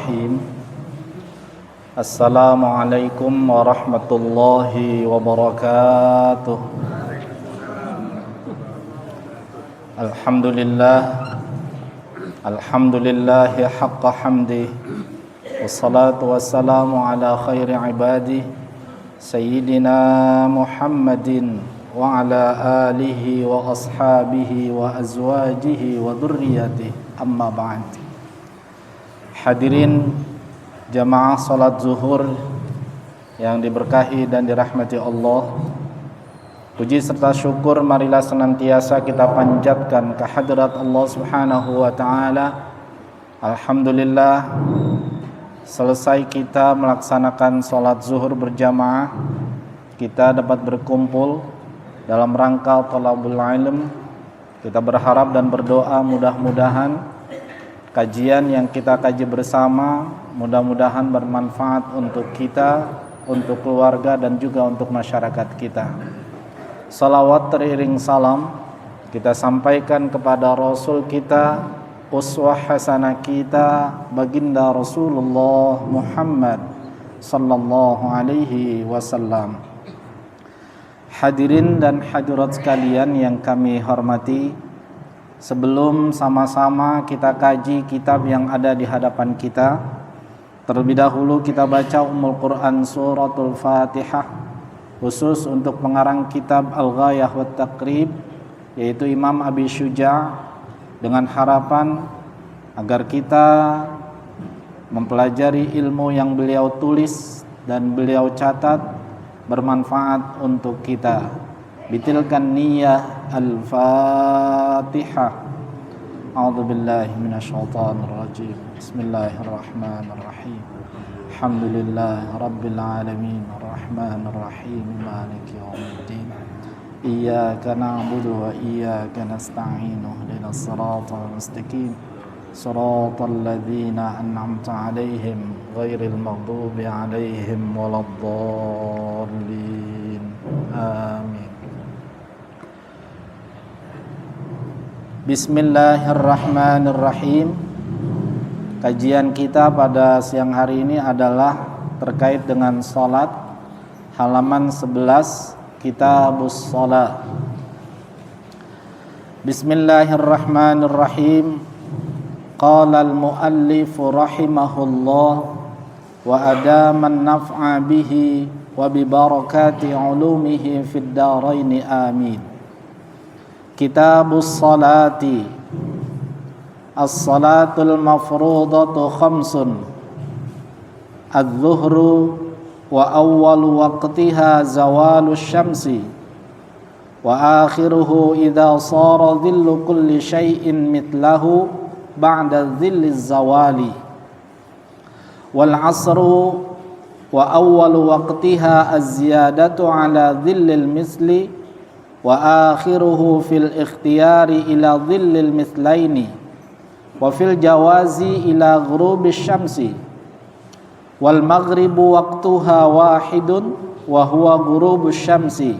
Bismillahirrahmanirrahim. Assalamualaikum warahmatullahi wabarakatuh. Alhamdulillahi haqqa hamdih. Wassalatu wassalamu ala khairi ibadih Sayyidina Muhammadin wa ala alihi wa ashabihi wa azwajihi wa dhurriyyatihi. Amma ba'd. Hadirin jamaah salat zuhur yang diberkahi dan dirahmati Allah, puji serta syukur marilah senantiasa kita panjatkan kehadirat Allah Subhanahu wa taala. Alhamdulillah, selesai kita melaksanakan salat zuhur berjamaah, kita dapat berkumpul dalam rangka thalabul ilm. Kita berharap dan berdoa mudah-mudahan kajian yang kita kaji bersama mudah-mudahan bermanfaat untuk kita, untuk keluarga dan juga untuk masyarakat kita. Salawat teriring salam kita sampaikan kepada Rasul kita, uswah hasanah kita, baginda Rasulullah Muhammad sallallahu alaihi wasallam. Hadirin dan hadirat sekalian yang kami hormati, sebelum sama-sama kita kaji kitab yang ada di hadapan kita, terlebih dahulu kita baca Ummul Quran suratul Fatihah, khusus untuk pengarang kitab Al-Ghayah wa Taqrib, yaitu Imam Abi Syuja', dengan harapan agar kita mempelajari ilmu yang beliau tulis dan beliau catat bermanfaat untuk kita. Bitilkan niyah al-Fatihah. A'udzu billahi minasyaitonir rajim. Bismillahirrahmanirrahim. Alhamdulillahi rabbil alamin, arrahmanir rahim, maliki yaumiddin. Iyyaka na'budu wa iyyaka nasta'in. Ihdinas siratal mustaqim. Siratal ladzina an'amta 'alaihim ghairil maghdubi 'alaihim waladdallin. Amin. Bismillahirrahmanirrahim. Kajian kita pada siang hari ini adalah terkait dengan salat, halaman 11, Kitabus Shalah. Bismillahirrahmanirrahim. Qala al-muallif rahimahullah wa adaman naf'a bihi wa bi barakati ulumihi fid dharain amin. Kitabus salati. As-salatul mafrudatu khamsun. Adz-zuhru wa awwalu waqtiha zawalus syamsi wa akhiruhu idza sara dhillu kulli syai'in mithlahu ba'da dhilliz zawali. Wal 'asru wa awwalu waqtiha az-ziyadatu 'ala dhillil misli wa akhiruhu fil ikhtiyari ila dhillil mithlaini wa fil jawazi ila ghurubish syamsi wal maghribu waqtuha wahidun wa huwa ghurubush syamsi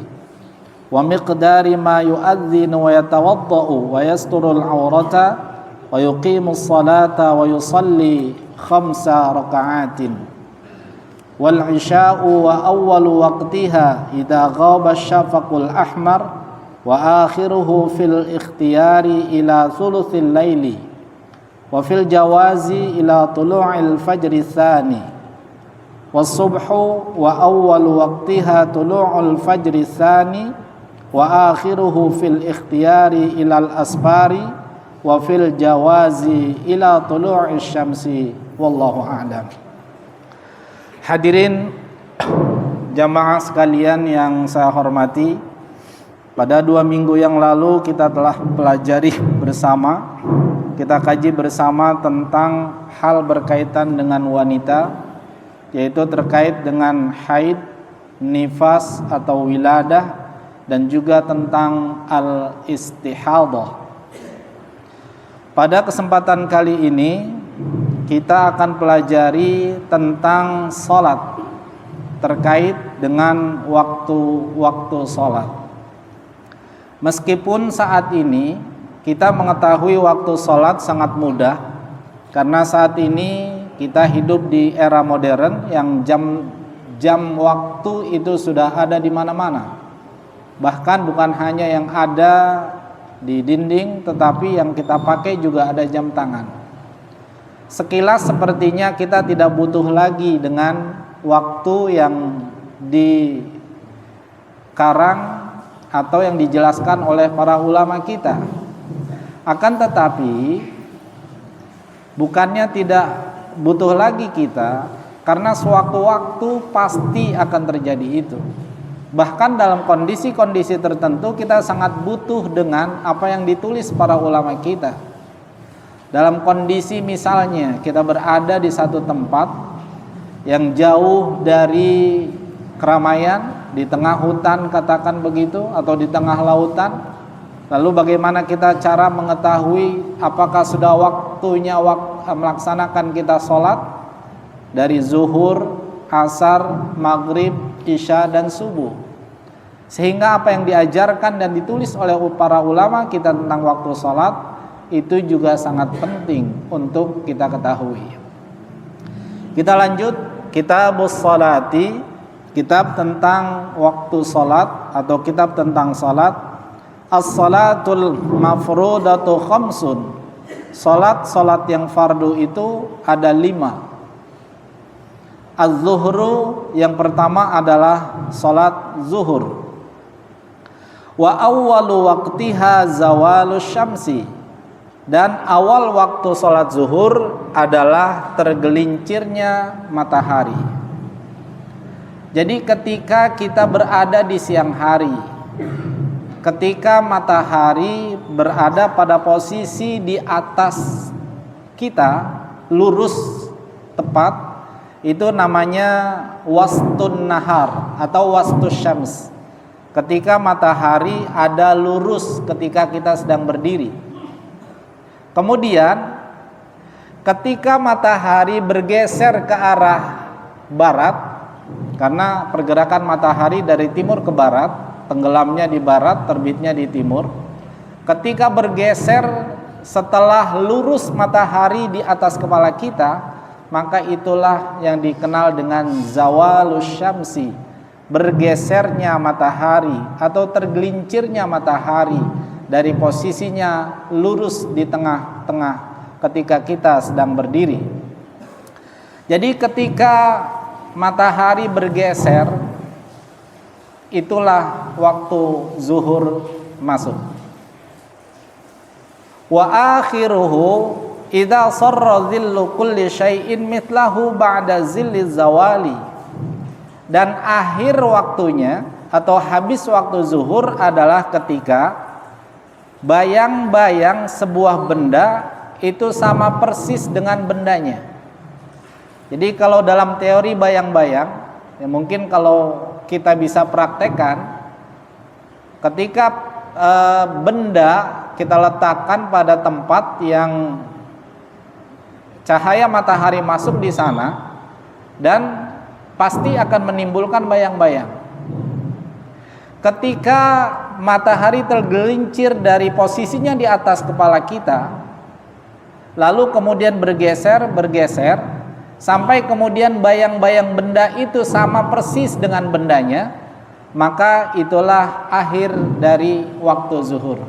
wa miqdari ma yu'adhdhinu wa yatawaddau wa yasturul awrata wa yuqimus salata wa yusalli khamsa raka'atin wal isya'u wa awwalu waqtiha idza ghaba syafaqul ahmar wa akhiruhu fil ikhtiyari ila thuluthil laili wa fil jawazi ila tulu'il fajri tsani was subhu wa awwalu waqtiha tulu'ul fajri tsani wa akhiruhu fil ikhtiyari ila al asfari wa fil jawazi ila tulu'is syamsi wallahu a'lam. Hadirin jamaah sekalian yang saya hormati, pada 2 minggu yang lalu kita telah pelajari bersama, kita kaji bersama tentang hal berkaitan dengan wanita, yaitu terkait dengan haid, nifas atau wiladah, dan juga tentang al-istihadah. Pada kesempatan kali ini kita akan pelajari tentang salat, terkait dengan waktu-waktu salat. Meskipun saat ini kita mengetahui waktu salat sangat mudah, karena saat ini kita hidup di era modern yang jam waktu itu sudah ada di mana-mana. Bahkan bukan hanya yang ada di dinding, tetapi yang kita pakai juga ada jam tangan. Sekilas sepertinya kita tidak butuh lagi dengan waktu yang dikarang atau yang dijelaskan oleh para ulama kita. Akan tetapi bukannya tidak butuh lagi kita, karena sewaktu-waktu pasti akan terjadi itu. Bahkan dalam kondisi-kondisi tertentu kita sangat butuh dengan apa yang ditulis para ulama kita. Dalam kondisi misalnya kita berada di satu tempat yang jauh dari keramaian, di tengah hutan katakan begitu, atau di tengah lautan. Lalu bagaimana kita cara mengetahui apakah sudah waktunya melaksanakan kita sholat dari zuhur, asar, maghrib, isya dan subuh. Sehingga apa yang diajarkan dan ditulis oleh para ulama kita tentang waktu sholat itu juga sangat penting untuk kita ketahui. Kita lanjut, Kitabus Sholati, kitab tentang waktu sholat atau kitab tentang sholat. As-sholatul mafrudatu khamsun. Sholat yang fardu itu ada 5. Az-zuhru yang pertama adalah sholat zuhur. Wa awwalu waqtiha zawalus syamsi. Dan awal waktu sholat zuhur adalah tergelincirnya matahari. Jadi ketika kita berada di siang hari, ketika matahari berada pada posisi di atas kita, lurus tepat, itu namanya wastun nahar atau wastus syams. Ketika matahari ada lurus ketika kita sedang berdiri. Kemudian ketika matahari bergeser ke arah barat, karena pergerakan matahari dari timur ke barat, tenggelamnya di barat, terbitnya di timur. Ketika bergeser setelah lurus matahari di atas kepala kita, maka itulah yang dikenal dengan zawalus syamsi, bergesernya matahari atau tergelincirnya matahari dari posisinya lurus di tengah-tengah ketika kita sedang berdiri. Jadi ketika matahari bergeser, itulah waktu zuhur masuk. Wa akhiruhu idza sarra dhillu kulli syai'in mithlahu ba'da zilli zawali. Dan akhir waktunya atau habis waktu zuhur adalah ketika bayang-bayang sebuah benda itu sama persis dengan bendanya. Jadi kalau dalam teori bayang-bayang, ya mungkin kalau kita bisa praktekkan, ketika benda kita letakkan pada tempat yang cahaya matahari masuk di sana, dan pasti akan menimbulkan bayang-bayang. Ketika matahari tergelincir dari posisinya di atas kepala kita, lalu kemudian bergeser sampai kemudian bayang-bayang benda itu sama persis dengan bendanya, maka itulah akhir dari waktu zuhur.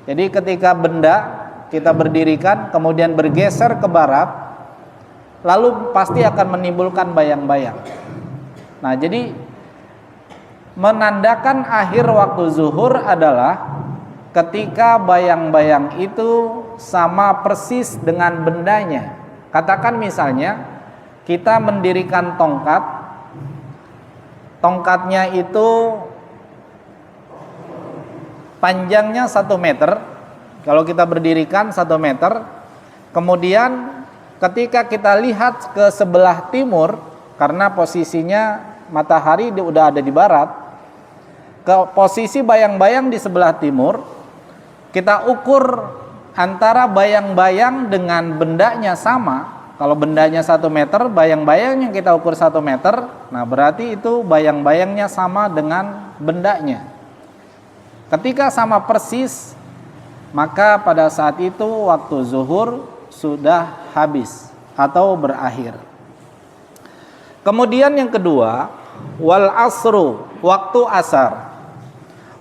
Jadi ketika benda kita berdirikan kemudian bergeser ke barat, lalu pasti akan menimbulkan bayang-bayang. Nah, jadi menandakan akhir waktu zuhur adalah ketika bayang-bayang itu sama persis dengan bendanya. Katakan misalnya kita mendirikan tongkatnya itu panjangnya 1 meter. Kalau kita berdirikan 1 meter, kemudian ketika kita lihat ke sebelah timur, karena posisinya matahari udah ada di barat, ke posisi bayang-bayang di sebelah timur, kita ukur antara bayang-bayang dengan bendanya sama. Kalau bendanya 1 meter, bayang-bayang yang kita ukur 1 meter, nah berarti itu bayang-bayangnya sama dengan bendanya. Ketika sama persis, maka pada saat itu waktu zuhur sudah habis. atau berakhir. Kemudian yang kedua, wal asru, waktu asar.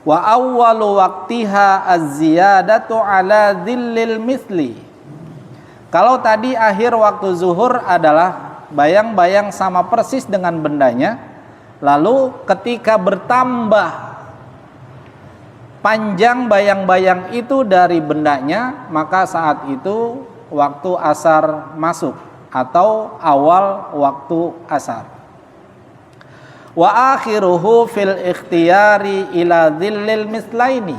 Wa awwalu waqtiha az-ziyadatu ala dhillil mithli. Kalau tadi akhir waktu zuhur adalah bayang-bayang sama persis dengan bendanya, lalu ketika bertambah panjang bayang-bayang itu dari bendanya, maka saat itu waktu asar masuk atau awal waktu asar. Wa akhiruhu fil ikhtiyari ila dhillil mislaini.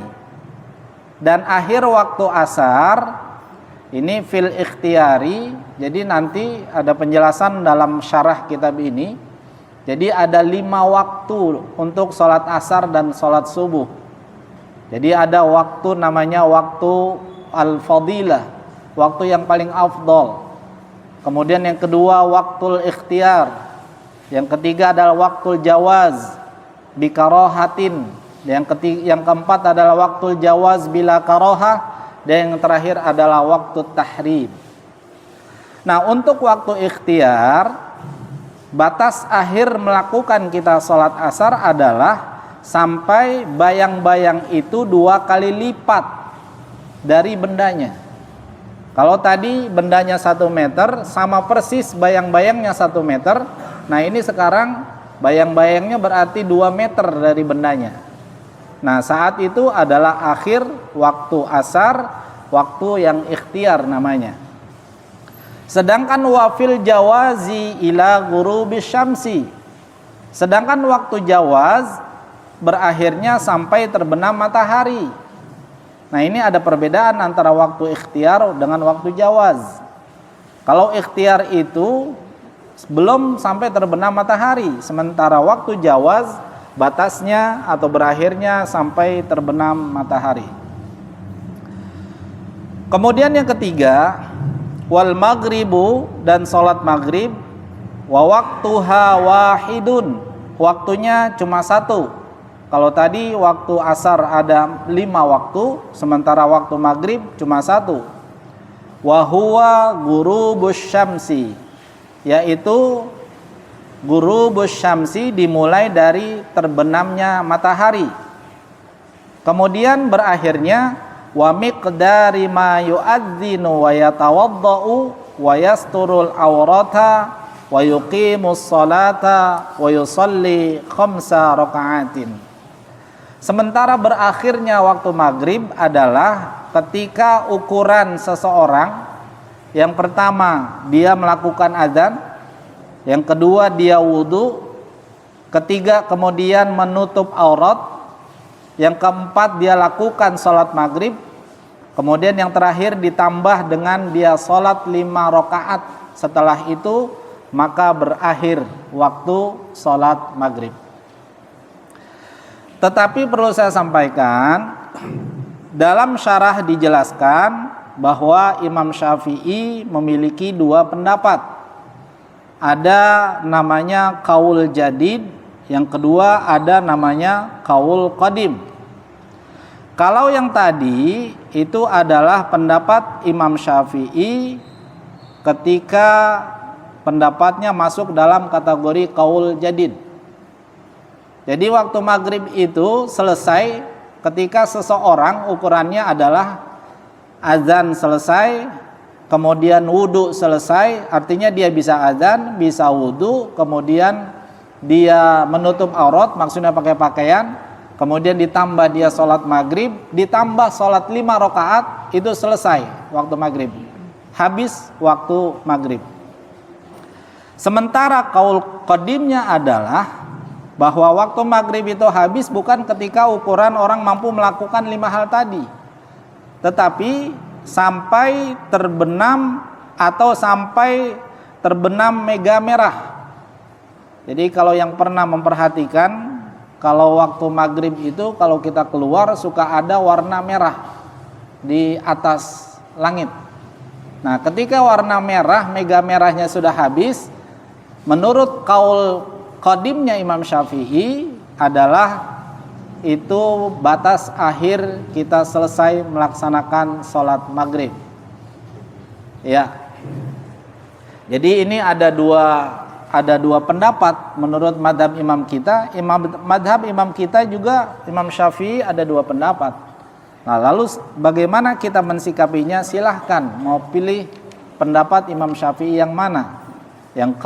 Dan akhir waktu asar ini fil ikhtiyari, jadi nanti ada penjelasan dalam syarah kitab ini. Jadi ada 5 waktu untuk sholat asar dan sholat subuh. Jadi ada waktu namanya waktu al-fadilah, waktu yang paling afdol. Kemudian yang kedua waktul ikhtiyar. Yang ketiga adalah waktul jawaz bikarohatin. Yang keempat adalah waktul jawaz bila karohah. Dan yang terakhir adalah waktu tahrim. Nah, untuk waktu ikhtiar, batas akhir melakukan kita sholat asar adalah sampai bayang-bayang itu 2 kali lipat dari bendanya. Kalau tadi bendanya 1 meter, sama persis bayang-bayangnya 1 meter. Nah ini sekarang bayang-bayangnya berarti 2 meter dari bendanya. Nah saat itu adalah akhir waktu asar, waktu yang ikhtiar namanya. Sedangkan wafil jawazi ila ghurubis syamsi. Sedangkan waktu jawaz berakhirnya sampai terbenam matahari. Nah ini ada perbedaan antara waktu ikhtiar dengan waktu jawaz. Kalau ikhtiar itu belum sampai terbenam matahari, sementara waktu jawaz batasnya atau berakhirnya sampai terbenam matahari. Kemudian yang ketiga, wal maghribu, dan sholat maghrib, wa waktuha wahidun, waktunya cuma 1. Kalau tadi waktu asar ada 5 waktu, sementara waktu maghrib cuma 1. Wa huwa ghurubus syamsi, yaitu ghurubus syamsi dimulai dari terbenamnya matahari. Kemudian berakhirnya wa miqdari ma yu'adzinu wa yatawaddau wa yasturul awrata wa yuqimus salata wa yusalli 5 raka'atin. Sementara berakhirnya waktu maghrib adalah ketika ukuran seseorang, yang pertama dia melakukan azan, yang kedua dia wudu, ketiga kemudian menutup aurat, yang keempat dia lakukan sholat maghrib, kemudian yang terakhir ditambah dengan dia sholat 5 rakaat. Setelah itu maka berakhir waktu sholat maghrib. Tetapi perlu saya sampaikan, dalam syarah dijelaskan bahwa Imam Syafi'i memiliki 2 pendapat. Ada namanya qaul jadid, yang kedua ada namanya qaul qadim. Kalau yang tadi itu adalah pendapat Imam Syafi'i ketika pendapatnya masuk dalam kategori qaul jadid. Jadi waktu maghrib itu selesai ketika seseorang ukurannya adalah azan selesai, kemudian wudu selesai, artinya dia bisa azan, bisa wudu, kemudian dia menutup aurat, maksudnya pakai pakaian, kemudian ditambah dia sholat maghrib, ditambah sholat 5 rakaat, itu selesai waktu maghrib, habis waktu maghrib. Sementara qaul qadimnya adalah bahwa waktu maghrib itu habis bukan ketika ukuran orang mampu melakukan 5 hal tadi, tetapi sampai terbenam atau sampai terbenam mega merah. Jadi kalau yang pernah memperhatikan, kalau waktu maghrib itu kalau kita keluar suka ada warna merah di atas langit. Nah ketika warna merah, mega merahnya sudah habis, menurut qaul qadimnya Imam Syafi'i adalah itu batas akhir kita selesai melaksanakan sholat maghrib. Ya. Jadi ini ada dua pendapat menurut madhab imam kita. Madhab imam kita juga Imam Syafi'i ada dua pendapat. Nah, lalu bagaimana kita mensikapinya? Silahkan mau pilih pendapat Imam Syafi'i yang mana? Yang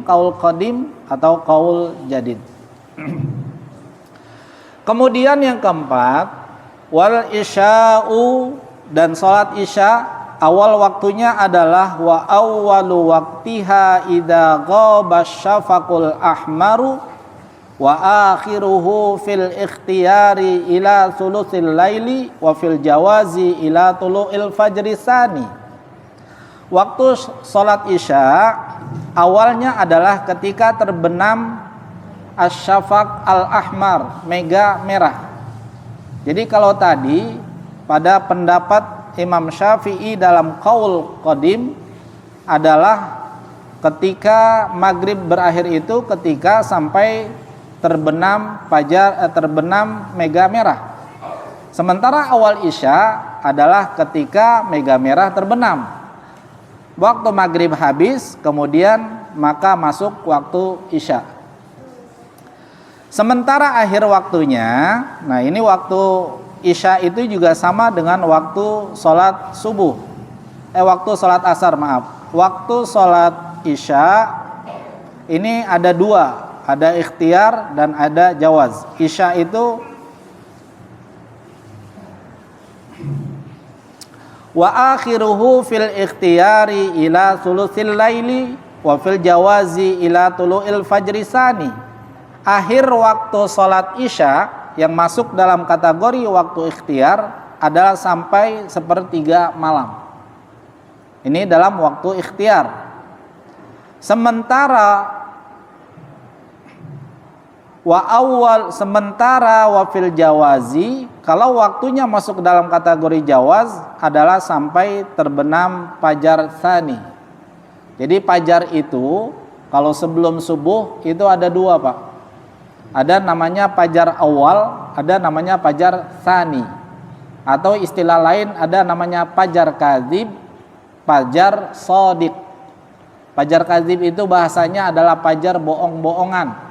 kaul qadim atau kaul jadid. Kemudian yang keempat, wal isya'u, dan salat isya awal waktunya adalah wa awwalu waqtiha idza ghaba syafaqul ahmaru wa akhiruhu fil ikhtiyari ila thuluthil laili wa fil jawazi ila tulu'il fajri sani. Waktu salat isya awalnya adalah ketika terbenam asyafaq al-ahmar, mega merah. Jadi kalau tadi pada pendapat Imam Syafi'i dalam qaul qadim adalah ketika maghrib berakhir itu ketika sampai terbenam terbenam mega merah. Sementara awal isya adalah ketika mega merah terbenam. Waktu maghrib habis, kemudian maka masuk waktu isya. Sementara akhir waktunya, nah ini waktu isya itu juga sama dengan waktu sholat subuh. Waktu sholat asar, maaf. Waktu sholat isya ini ada dua, ada ikhtiar dan ada jawaz. Isya itu wa akhiruhu fil ikhtiyari ila thuluthil laili wa fil jawazi ila tulu'il fajri sani. Akhir waktu sholat isya yang masuk dalam kategori waktu ikhtiar adalah sampai sepertiga malam. Ini dalam waktu ikhtiar. Sementara wa fil jawazi, kalau waktunya masuk dalam kategori jawaz adalah sampai terbenam fajar tsani. Jadi fajar itu kalau sebelum subuh itu ada dua, Pak. Ada namanya fajar awal, ada namanya fajar tsani. Atau istilah lain ada namanya fajar kadzib, fajar shadiq. Fajar kadzib itu bahasanya adalah fajar bohong-bohongan.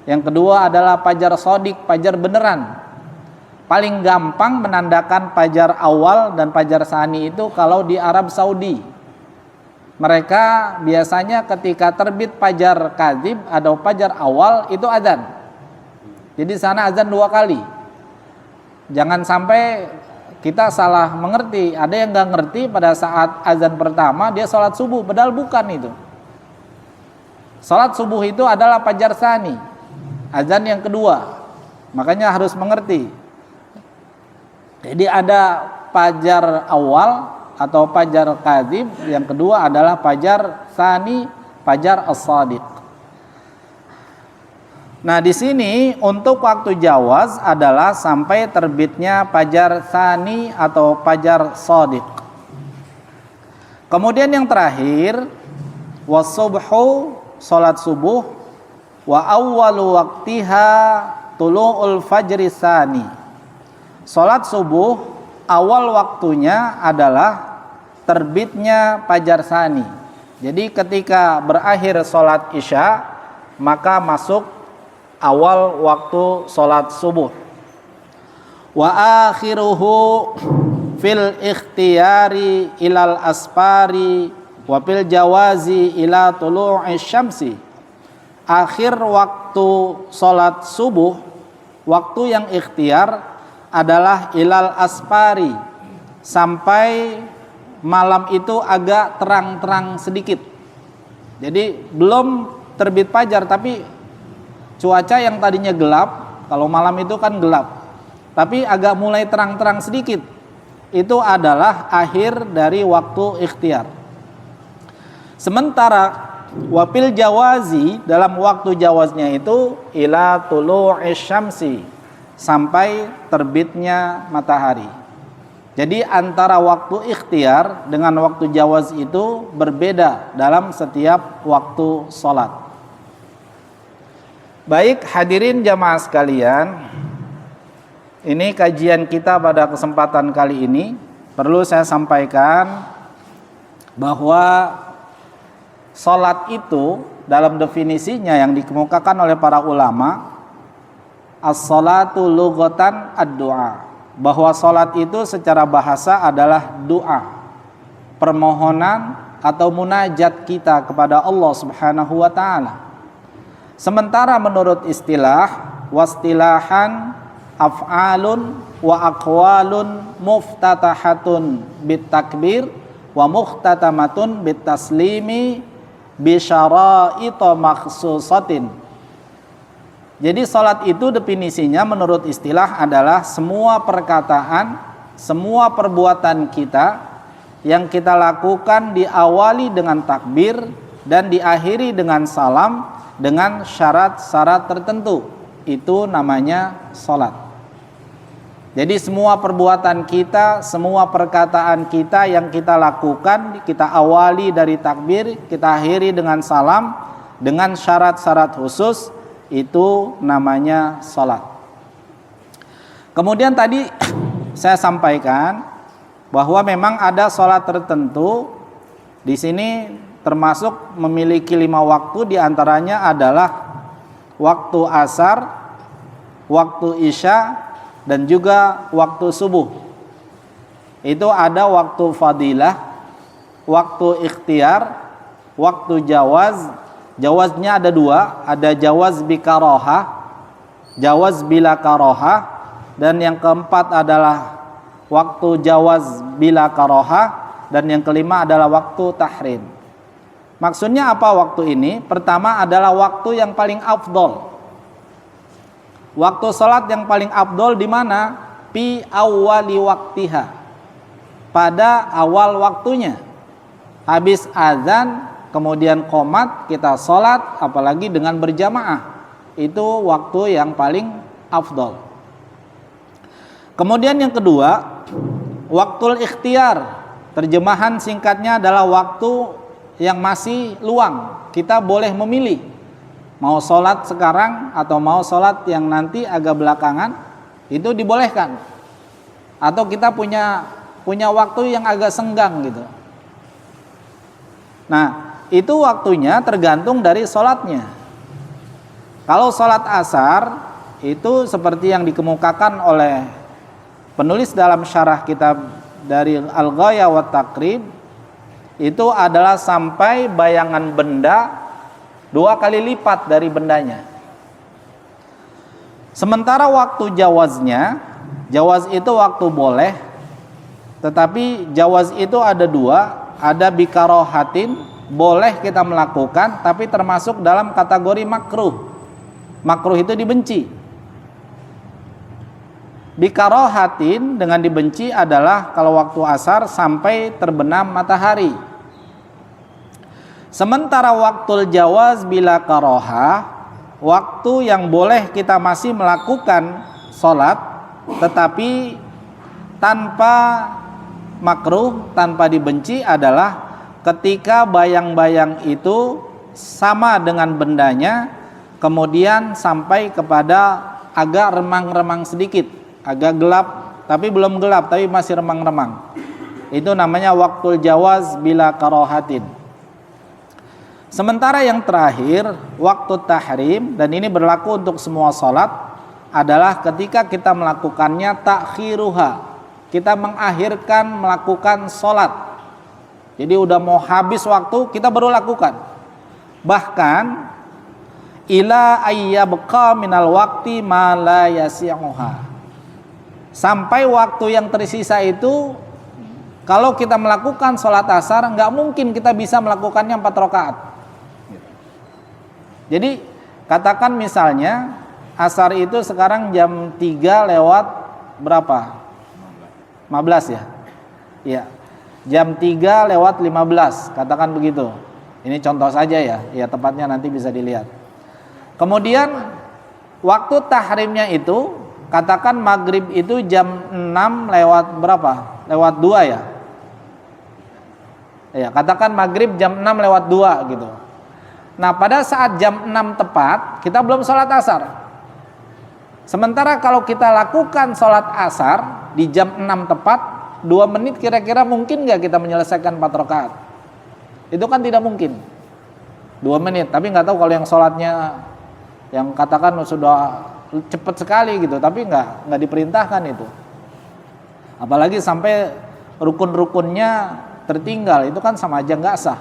Yang kedua adalah fajar shadiq, fajar beneran. Paling gampang menandakan fajar awal dan fajar tsani itu kalau di Arab Saudi. Mereka biasanya ketika terbit fajar kadzib atau fajar awal itu azan. Jadi sana azan 2 kali. Jangan sampai kita salah mengerti. Ada yang nggak ngerti pada saat azan pertama dia sholat subuh, padahal bukan itu. Sholat subuh itu adalah fajar tsani, azan yang kedua. Makanya harus mengerti. Jadi ada fajar awal atau fajar kadzib, yang kedua adalah fajar tsani, fajar as-shadiq. Nah, di sini untuk waktu jawaz adalah sampai terbitnya fajar tsani atau fajar shadiq. Kemudian yang terakhir was-subhu, salat subuh, wa awwalu waqtiha tulu'ul fajri tsani. Salat subuh awal waktunya adalah terbitnya fajar tsani. Jadi ketika berakhir sholat isya maka masuk awal waktu sholat subuh. Wa akhiruhu fil ikhtiyari ilal asfari wa fil jawazi ila tulu'i syamsi. Akhir waktu sholat subuh, waktu yang ikhtiar adalah ilal asfari, sampai malam itu agak terang-terang sedikit. Jadi belum terbit fajar tapi cuaca yang tadinya gelap, kalau malam itu kan gelap, tapi agak mulai terang-terang sedikit. Itu adalah akhir dari waktu ikhtiar. Sementara wafil jawazi, dalam waktu jawaznya itu ila tulu'i syamsi, sampai terbitnya matahari. Jadi antara waktu ikhtiar dengan waktu jawaz itu berbeda dalam setiap waktu sholat. Baik hadirin jamaah sekalian, ini kajian kita pada kesempatan kali ini. Perlu saya sampaikan bahwa Salat itu dalam definisinya yang dikemukakan oleh para ulama, as-salatu lughatan ad-du'a, bahwa salat itu secara bahasa adalah doa, permohonan atau munajat kita kepada Allah Subhanahu wa taala. Sementara menurut istilah, wastilahan af'alun wa aqwalun muftatahatun bitakbir wa muhtatamatun bitaslimi bi syara'ita makhsusatin. Jadi salat itu definisinya menurut istilah adalah semua perkataan, semua perbuatan kita yang kita lakukan diawali dengan takbir dan diakhiri dengan salam dengan syarat-syarat tertentu. Itu namanya salat. Jadi semua perbuatan kita, semua perkataan kita yang kita lakukan, kita awali dari takbir, kita akhiri dengan salam dengan syarat-syarat khusus, itu namanya salat. Kemudian tadi saya sampaikan bahwa memang ada salat tertentu di sini termasuk memiliki 5 waktu, diantaranya adalah waktu asar, waktu isya, dan juga waktu subuh. Itu ada waktu fadilah, waktu ikhtiar, waktu jawaz. Jawaznya ada 2, ada jawaz bikaroha, jawaz bila karoha, dan yang keempat adalah waktu jawaz bila karoha, dan yang kelima adalah waktu tahrim. Maksudnya apa waktu ini? Pertama adalah waktu yang paling afdol. Waktu salat yang paling afdol di mana? Fi awwali waktiha. Pada awal waktunya. Habis azan, kemudian qomat, kita salat, apalagi dengan berjamaah. Itu waktu yang paling afdol. Kemudian yang kedua, waktul ikhtiar. Terjemahan singkatnya adalah waktu yang masih luang. Kita boleh memilih mau sholat sekarang atau mau sholat yang nanti agak belakangan, itu dibolehkan. Atau kita punya waktu yang agak senggang gitu. Nah, itu waktunya tergantung dari sholatnya. Kalau sholat asar, itu seperti yang dikemukakan oleh penulis dalam syarah kitab dari Al-Ghayah wa Taqrib, itu adalah sampai bayangan benda 2 kali lipat dari bendanya. Sementara waktu jawaznya, jawaz itu waktu boleh, tetapi jawaz itu ada 2, ada bikarohatin, boleh kita melakukan, tapi termasuk dalam kategori makruh. Makruh itu dibenci. Bikarohatin dengan dibenci adalah kalau waktu asar sampai terbenam matahari. Sementara waktu jawaz bila karoha, waktu yang boleh kita masih melakukan sholat, tetapi tanpa makruh, tanpa dibenci adalah ketika bayang-bayang itu sama dengan bendanya, kemudian sampai kepada agak remang-remang sedikit, agak gelap, tapi belum gelap, tapi masih remang-remang. Itu namanya waktu jawaz bila karohatin. Sementara yang terakhir, waktu tahrim, dan ini berlaku untuk semua sholat, adalah ketika kita melakukannya takhiruha. Kita mengakhirkan melakukan sholat. Jadi udah mau habis waktu, kita baru lakukan. Bahkan, ila ayyabqa minal waqti ma la yasi'uha. Sampai waktu yang tersisa itu, kalau kita melakukan sholat asar, nggak mungkin kita bisa melakukannya 4 rakaat. Jadi katakan misalnya asar itu sekarang jam 3 lewat berapa? 15 ya? Iya. Jam 3 lewat 15, katakan begitu. Ini contoh saja ya. Ya tepatnya nanti bisa dilihat. Kemudian waktu tahrimnya itu, katakan maghrib itu jam 6 lewat berapa? Lewat 2 ya? Ya, katakan maghrib jam 6 lewat 2 gitu. Nah, pada saat jam 6 tepat, kita belum sholat asar. Sementara kalau kita lakukan sholat asar di jam 6 tepat, 2 menit kira-kira mungkin nggak kita menyelesaikan 4 rakaat? Itu kan tidak mungkin. 2 menit. Tapi nggak tahu kalau yang sholatnya yang katakan sudah cepat sekali gitu, tapi nggak diperintahkan itu. Apalagi sampai rukun-rukunnya tertinggal, itu kan sama aja nggak sah.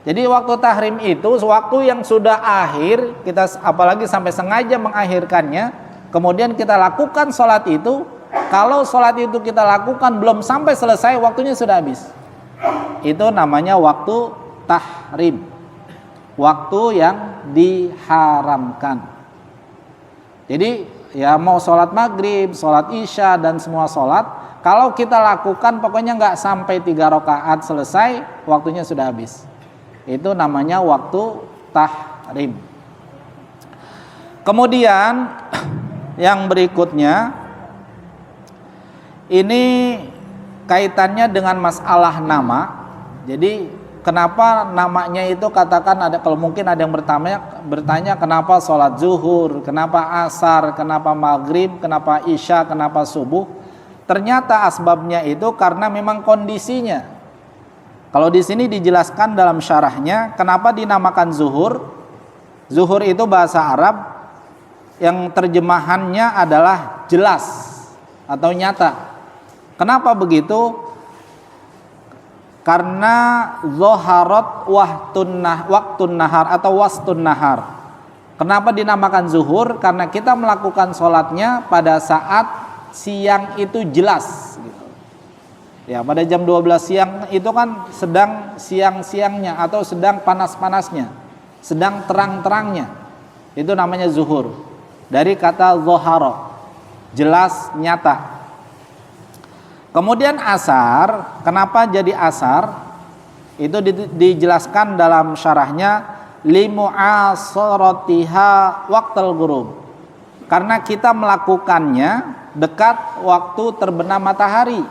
Jadi waktu tahrim itu waktu yang sudah akhir, kita apalagi sampai sengaja mengakhirkannya, kemudian kita lakukan sholat itu. Kalau sholat itu kita lakukan belum sampai selesai, waktunya sudah habis. Itu namanya waktu tahrim, waktu yang diharamkan. Jadi ya mau sholat maghrib, sholat isya dan semua sholat, kalau kita lakukan pokoknya nggak sampai 3 rakaat selesai, waktunya sudah habis. Itu namanya waktu tahrim. Kemudian yang berikutnya, ini kaitannya dengan masalah nama. Jadi kenapa namanya itu katakan ada, kalau mungkin ada yang bertanya kenapa sholat zuhur, kenapa asar, kenapa maghrib, kenapa isya, kenapa subuh. Ternyata asbabnya itu karena memang kondisinya. Kalau di sini dijelaskan dalam syarahnya kenapa dinamakan zuhur. Zuhur itu bahasa Arab yang terjemahannya adalah jelas atau nyata. Kenapa begitu? Karena zoharat waktun nahar atau wastun nahar. Kenapa dinamakan zuhur? Karena kita melakukan sholatnya pada saat siang itu jelas. Ya, pada jam 12 siang itu kan sedang siang-siangnya atau sedang panas-panasnya, sedang terang-terangnya. Itu namanya zuhur. Dari kata zohara, jelas, nyata. Kemudian asar, kenapa jadi asar? Itu dijelaskan dalam syarahnya limu'asaratiha waqtal ghurub. Karena kita melakukannya dekat waktu terbenam matahari.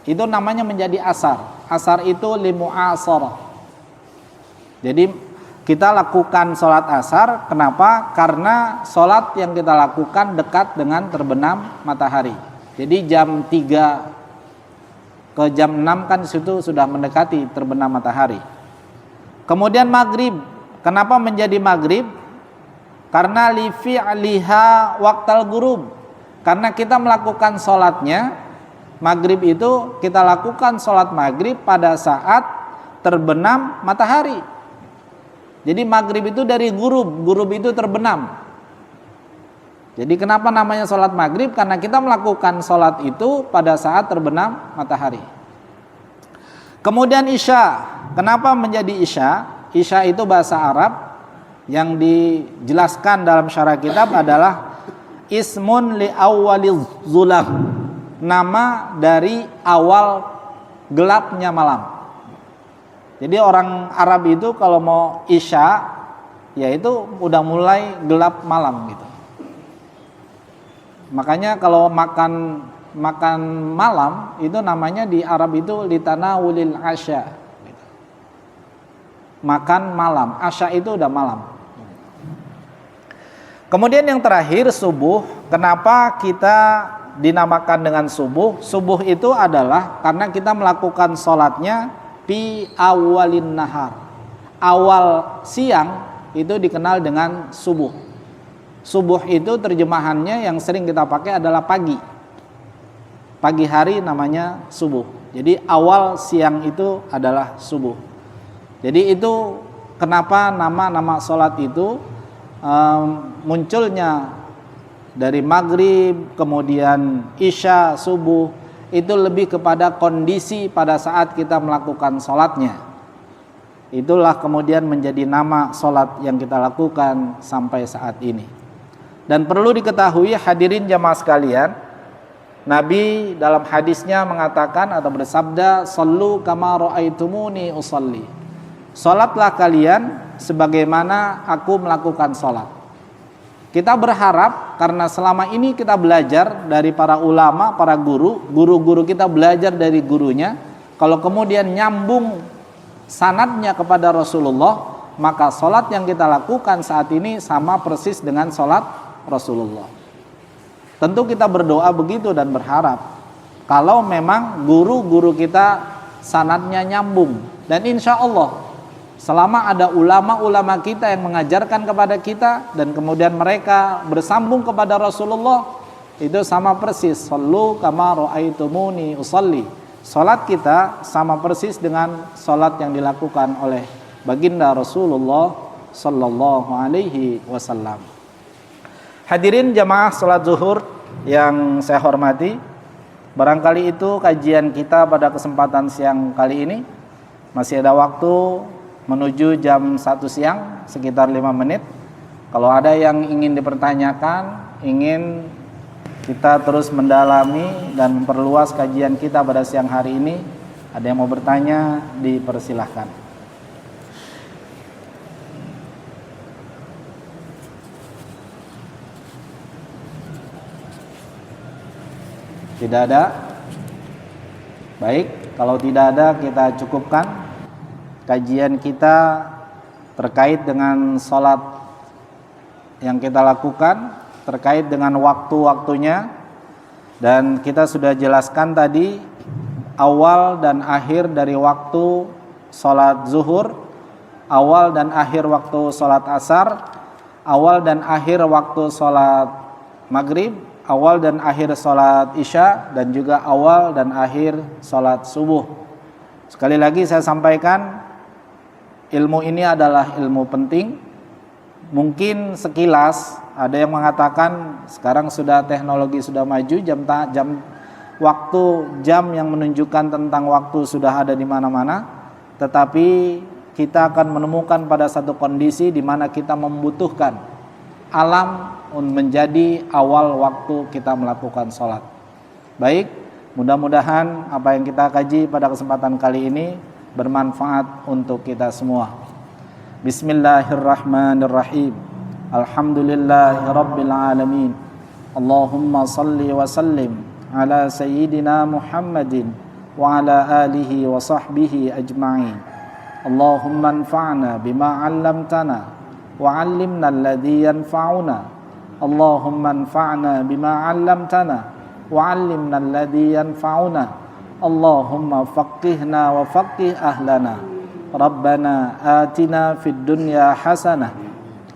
Itu namanya menjadi asar. Asar itu limu'asarah. Jadi kita lakukan sholat asar. Kenapa? Karena sholat yang kita lakukan dekat dengan terbenam matahari. Jadi jam 3 ke jam 6 kan situ sudah mendekati terbenam matahari. Kemudian maghrib. Kenapa menjadi maghrib? Karena li fi'liha waqtal ghurub. Karena kita melakukan sholatnya maghrib itu, kita lakukan sholat maghrib pada saat terbenam matahari. Jadi maghrib itu dari ghurub itu terbenam. Jadi kenapa namanya sholat maghrib? Karena kita melakukan sholat itu pada saat terbenam matahari. Kemudian isya. Kenapa menjadi isya? Isya itu bahasa Arab yang dijelaskan dalam syarah kitab adalah ismun li awwaliz zulam. Nama dari awal gelapnya malam. Jadi orang Arab itu kalau mau isya, yaitu udah mulai gelap malam gitu. Makanya kalau makan malam itu namanya di Arab itu litanawulil asya. Makan malam, asya itu udah malam. Kemudian yang terakhir subuh. Kenapa kita dinamakan dengan subuh? Subuh itu adalah karena kita melakukan sholatnya fi awalin nahar. Awal siang itu dikenal dengan subuh. Subuh itu terjemahannya yang sering kita pakai adalah pagi. Pagi hari namanya subuh. Jadi awal siang itu adalah subuh. Jadi itu kenapa nama sholat itu munculnya dari maghrib, kemudian isya, subuh, itu lebih kepada kondisi pada saat kita melakukan sholatnya. Itulah kemudian menjadi nama sholat yang kita lakukan sampai saat ini. Dan perlu diketahui hadirin jamaah sekalian, Nabi dalam hadisnya mengatakan atau bersabda, "Shallu kama ra'aitumuni usalli." Sholatlah kalian sebagaimana aku melakukan sholat. Kita berharap karena selama ini kita belajar dari para ulama, para guru-guru kita belajar dari gurunya. Kalau kemudian nyambung sanadnya kepada Rasulullah, maka sholat yang kita lakukan saat ini sama persis dengan sholat Rasulullah. Tentu kita berdoa begitu dan berharap kalau memang guru-guru kita sanadnya nyambung. Dan insya Allah Selama ada ulama-ulama kita yang mengajarkan kepada kita dan kemudian mereka bersambung kepada Rasulullah, itu sama persis. Shallu kama ra'aitumuni usalli. Salat kita sama persis dengan salat yang dilakukan oleh baginda Rasulullah sallallahu alaihi wasallam. Hadirin jamaah salat zuhur yang saya hormati, barangkali itu kajian kita pada kesempatan siang kali ini. Masih ada waktu menuju jam 1 siang sekitar 5 menit. Kalau ada yang ingin dipertanyakan, ingin kita terus mendalami dan memperluas kajian kita pada siang hari ini, ada yang mau bertanya, dipersilahkan. Tidak ada? Baik, kalau tidak ada kita cukupkan kajian kita terkait dengan sholat yang kita lakukan, terkait dengan waktu-waktunya. Dan kita sudah jelaskan tadi awal dan akhir dari waktu sholat zuhur, awal dan akhir waktu sholat asar, awal dan akhir waktu sholat maghrib, awal dan akhir sholat isya, dan juga awal dan akhir sholat subuh. Sekali lagi saya sampaikan, ilmu ini adalah ilmu penting. Mungkin sekilas ada yang mengatakan sekarang sudah teknologi sudah maju, jam yang menunjukkan tentang waktu sudah ada di mana-mana, tetapi kita akan menemukan pada satu kondisi di mana kita membutuhkan alam menjadi awal waktu kita melakukan sholat. Baik, mudah-mudahan apa yang kita kaji pada kesempatan kali ini bermanfaat untuk kita semua. Bismillahirrahmanirrahim. Alhamdulillahirabbil alamin. Allahumma salli wa sallim ala sayyidina Muhammadin wa ala alihi wa sahbihi ajma'in. Allahumma anfa'na bima 'allamtana wa 'allimna alladhi yanfa'una. Allahumma anfa'na bima 'allamtana wa 'allimna alladhi yanfa'una. Allahumma faqihna wa faqih ahlana. Rabbana atina fid dunya hasanah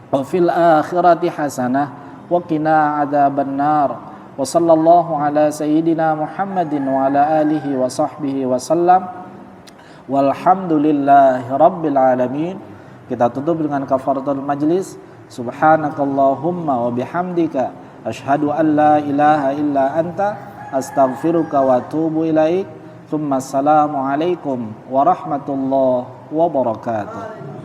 wa fil akhirati hasanah wa qina adzabannar. Wa sallallahu ala sayyidina Muhammadin wa ala alihi wa sahbihi wa sallam. Walhamdulillahi rabbil alamin. Kita tutup dengan kafaratul majlis. Subhanakallahumma wa bihamdika asyhadu an la ilaha illa anta astaghfiruka wa atubu ilaik. Assalamualaikum warahmatullahi wabarakatuh.